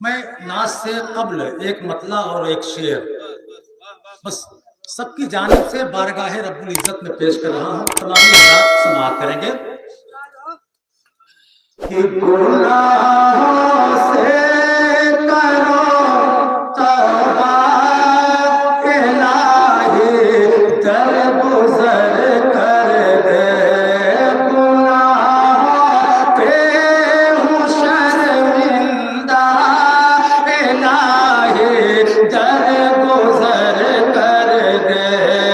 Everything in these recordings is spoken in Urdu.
میں ناز سے قبل ایک مطلع اور ایک شعر بس سب کی جانب سے بارگاہ رب العزت میں پیش کر رہا ہوں، تمام حضرات سماعت کریں گے کہ گناہوں سے کرو توبہ الہی درگزر کر دے گناہوں پہ ہوں شرمندہ الہی درگزر کر دے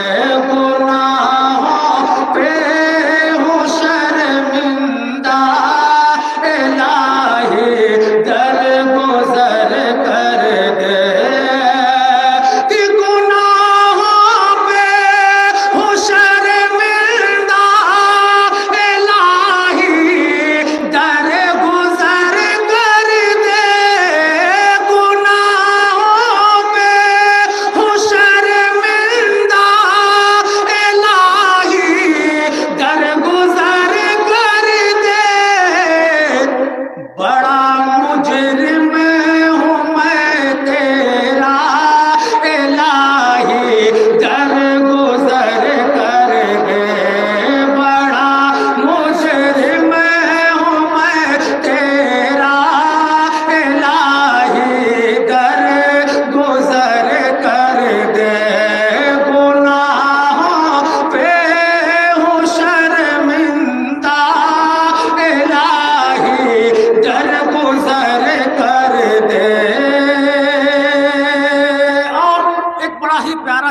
گناہوں پہ ہوں شرمندہ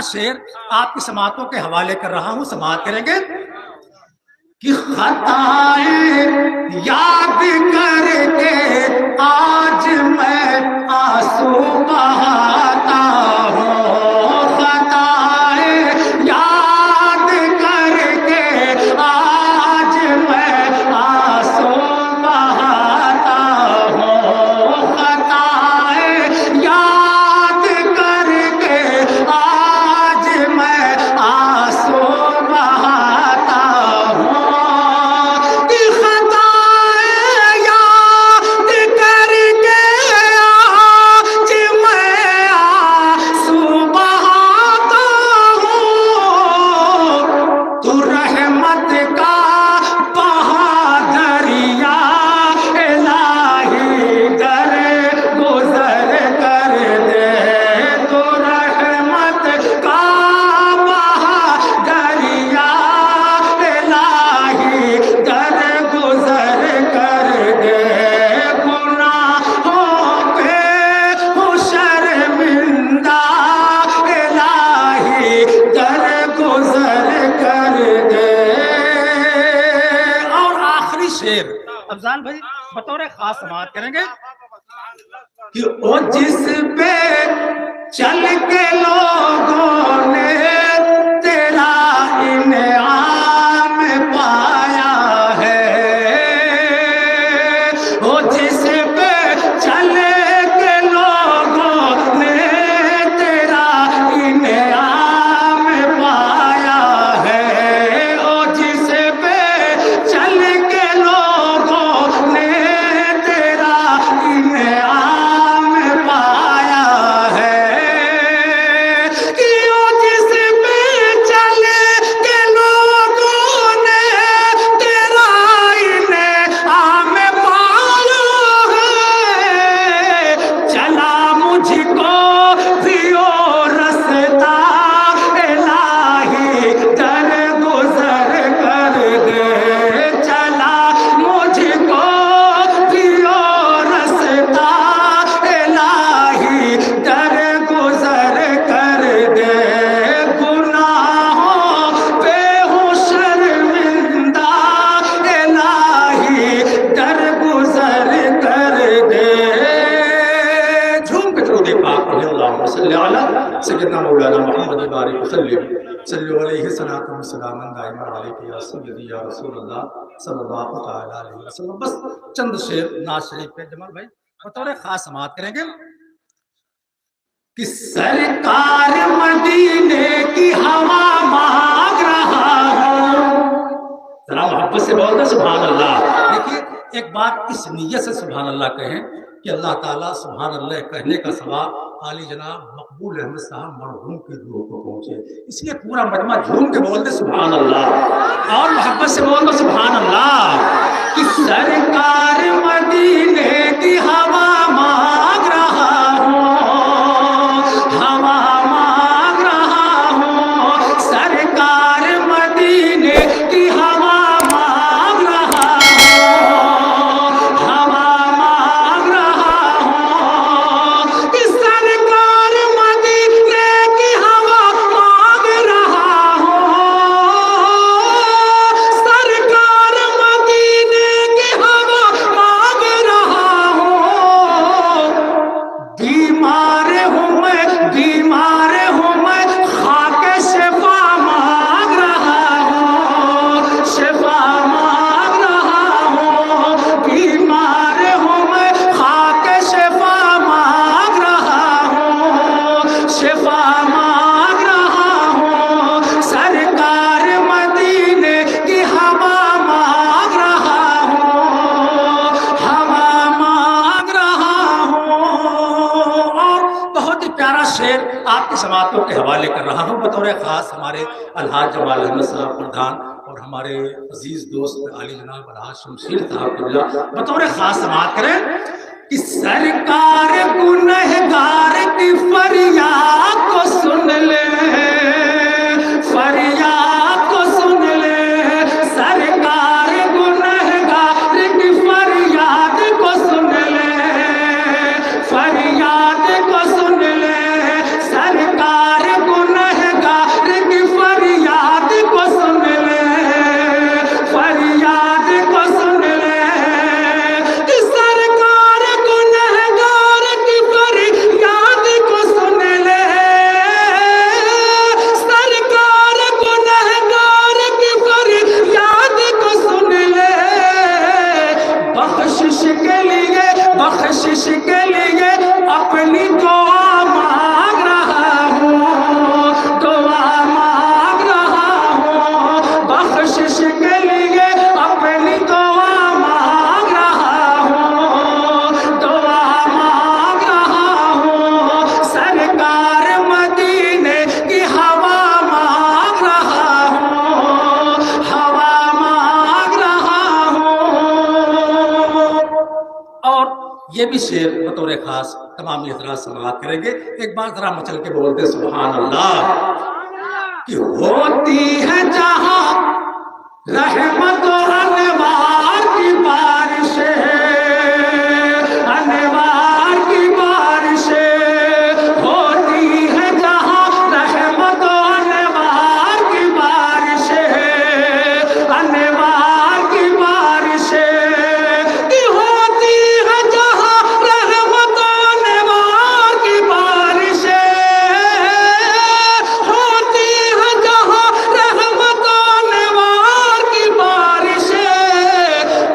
شعر آپ کی سماعتوں کے حوالے کر رہا ہوں، سماعت کریں گے کہ خطائیں یاد کر کے آج میں آنسو بہاتا ہوں، خطائیں یاد کر کے آج میں آنسو بہاتا ہوں، خطائیں یاد کر کے آج میں آنسو بہاتا ہوں، کہ خطائیں یاد کر کے آج میں آنسو بہاتا ہوں، تو رحمت کا بہا دریا الہی درگزر کر دے، تو رحمت کا بہا دریا الہی درگزر کر دے، گناہوں پہ ہوں شرمندہ الہی درگزر کر دے۔ اور آخری شعر افضال بھائی بطور خاص سماعت کریں گے کہ وہ جس پہ چل کے لوگوں نے تیرا انعام پایا ہے، وہ جس پہ چل کے لوگوں نے تیرا انعام پایا ہے، وہ جس پہ چل کے لوگوں نے تیرا انعام پایا ہے، کہ وہ جس پہ چل کے لوگوں نے تیرا انعام پایا ہے، چلا مجھ کو بھی وہ رستہ الہی درگزر کر دے، چلا مجھ کو بھی وہ رستہ الہی درگزر کر دے، گناہوں پہ ہوں شرمندہ الہی درگزر کر دے۔ جھوم کے درود پاک پڑھیں، اللہم صلی علی سیدنا مولانا محمد بارک وسلم، صلی علیہ صلاۃ و سلام دائما علیک یا سیدی یا رسول اللہ صلی اللہ تعالی علیہ وسلم۔ بس چند شعر ناز شریف پہ جمال بھائی بطور خاص سماعت کریں گے کہ سرکار مدینے کی ہوا مانگ رہا ہوں، ذرا محبت سے بول دو سبحان اللہ۔ دیکھیے ایک بار اس نیت سے سبحان اللہ کہیں کہ اللہ تعالیٰ سبحان اللہ کہنے کا ثواب عالی جناب مقبول احمد صاحب مرحوم کی روح کو پہنچے، اس لیے پورا مجمع جھوم کے بولتے سبحان اللہ اور محبت سے بول دو سبحان اللہ کہ سرکار مدینے کی ہوا مانگ رہا ہوں، ہوا مانگ رہا ہوں، سرکار مدینے کی ہوا مانگ رہا ہوں، ہوا مانگ رہا ہوں، کہ سرکار مدینے کی ہوا مانگ رہا ہوں، سرکار مدینے کی ہوا مانگ رہا ہوں، بیمار ہوں میں خاک شفا مانگ رہا ہوں، شفا مانگ رہا ہوں، بیمار ہوں میں خاک شفا مانگ رہا ہوں، شفا مانگ رہا ہوں، سرکار مدینے کی ہوا مانگ رہا ہوں، ہوا مانگ رہا ہوں۔ اور بہت ہی پیارا شعر آپ کی سماعتوں کے حوالے کر رہا ہوں بطور خاص ہمارے الحاج جمال احمد صاحب پردھان اور ہمارے عزیز دوست علی جناب الحاج شمشیر صاحب قبلہ بطور خاص سماعت کریں کہ سرکار گنہگار کی فریاد کو سن لے، فریاد کو سن لے، سرکار گنہگار کی فریاد کو سن لے، فریاد کو سن لے، سرکار گنہگار کی فریاد کو سن لے، فریاد کو سن لے، کہ سرکار گنہگار کی فریاد کو سن لے، سرکار گنہگار کی فریاد کو سن لے، بخشش کے لیے اپنی دعا مانگ رہا ہوں، دعا مانگ رہا ہوں، بخشش کے لیے اپنی دعا مانگ رہا ہوں، دعا مانگ رہا ہوں، سرکار مدینے کی ہوا مانگ رہا ہوں، ہوا مانگ رہا ہوں۔ اور یہ بھی شعر بطور خاص تمام حضرات سماعت کریں گے، ایک بار ذرا مچل کے بولتے سبحان اللہ کہ ہوتی ہے جہاں رحمت و انوار کی بارشیں، انوار کی بارشیں، ہوتی ہے جہاں رحمت و انوار کی بارشیں، انوار کی بارشیں، کہ ہوتی ہے جہاں رحمت و انوار کی بارشیں، ہوتی ہے جہاں رحمت و انوار کی بارشیں،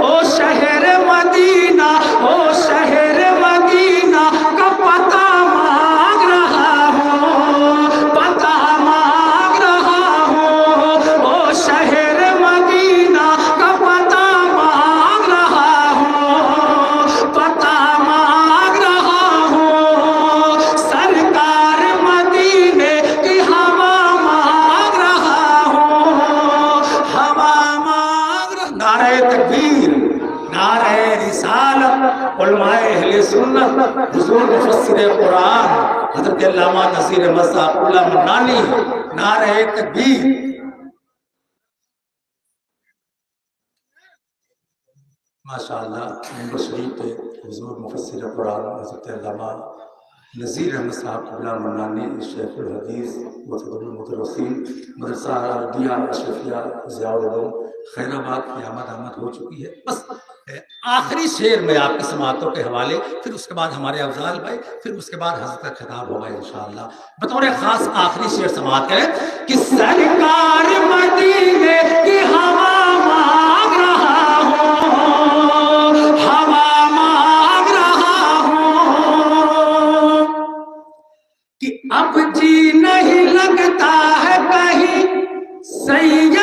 او شہر مدینہ، او شہر مدینہ کا پتہ مانگ رہا ہوں، پتہ مانگ رہا ہوں، او شہر مدینہ کا پتہ مانگ رہا ہوں، پتہ مانگ رہا ہوں، سرکار مدینے کی ہوا مانگ رہا ہوں، ہوا مانگ رہا۔ نعرہ تکبیر، نعرہ رسالت، علماء اہل سنت، حضور مفسر قرآن حضرت علامہ نصیر احمد صاحب اللہ منانی، نعرہ تکبیر۔ ماشاءاللہ ممبر شریف پہ حضور مفسر قرآن حضرت علامہ نذیر احمد صاحب قبلہ منانی، شیخ الحدیث وفد المدرسین، مدرسہ عربیہ اشرفیہ ضیاء العلوم خیر آباد کی آمد ہو چکی ہے۔ بس آخری شعر میں آپ کی سماعتوں کے حوالے، پھر اس کے بعد ہمارے افضال بھائی، پھر اس کے بعد حضرت کا خطاب ہوگا انشاءاللہ۔ بطور خاص آخری شعر سماعت کریں کہ سرکار مدینے کی ہوا مانگ رہا ہوں، ہوا مانگ رہا ہوں، کہ اب جی نہیں لگتا ہے کہیں سید